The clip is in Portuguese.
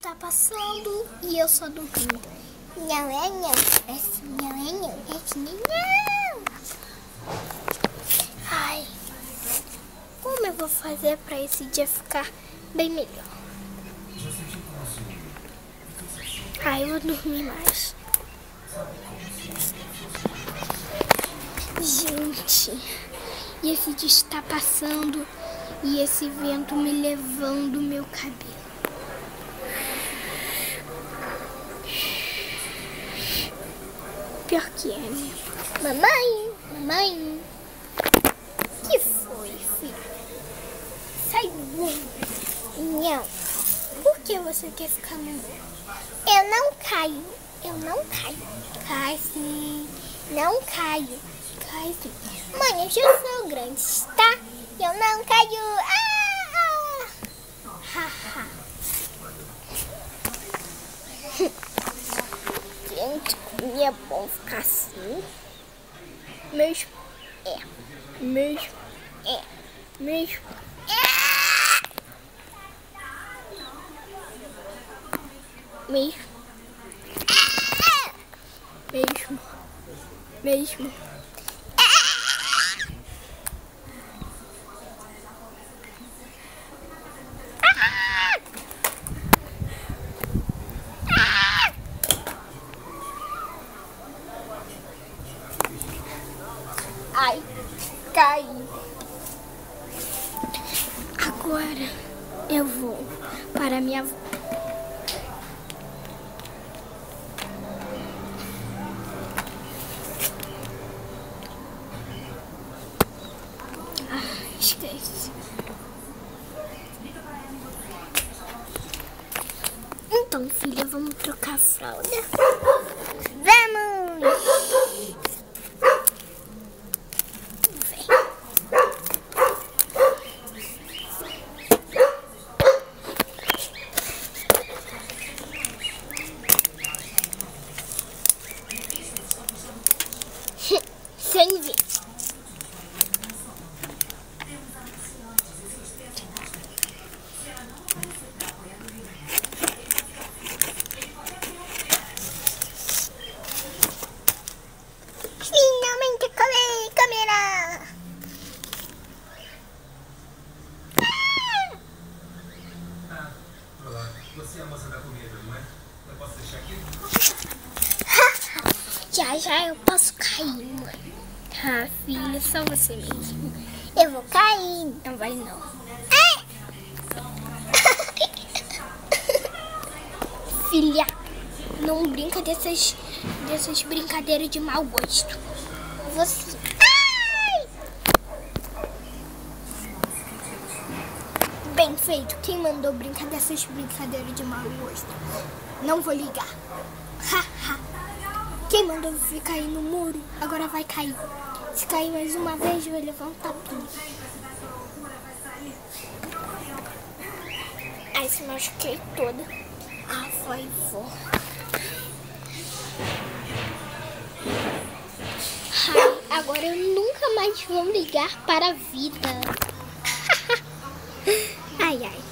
Tá passando e eu só dormindo. Não é não, esse não é não, esse não. Ai, como eu vou fazer pra esse dia ficar bem melhor? Ai, eu vou dormir mais. Gente, e esse dia está passando e esse vento me levando o meu cabelo. Pior que é, né? Mamãe. Que foi, filho? Sai do mundo. Não. Por que você quer ficar no mundo? Eu não caio. Cai sim. Não caio. Cai sim. Mãe, eu já sou grande, tá? Eu não caio. Haha. Gente, como é bom ficar assim. Mesmo. Ai, caí. Agora eu vou para minha avó. Esquece. Então, filha, vamos trocar a fralda? Vamos! Sem ver. Finalmente comi, câmera. Olá, você é a moça da comida, não é? Eu posso deixar aqui? Já eu posso cair, mãe. Ah, filha, só você mesmo. Eu vou cair, não vai não. Filha, não brinca dessas brincadeiras de mau gosto. Você... Ai! Bem feito. Quem mandou brincar dessas brincadeiras de mau gosto? Não vou ligar. Quem mandou ficar aí no muro, agora vai cair. Se cair mais uma vez, vai levar um tapinha. Ai, se machuquei toda. Ah, vai, vó. Ai, agora eu nunca mais vou ligar para a vida. Ai.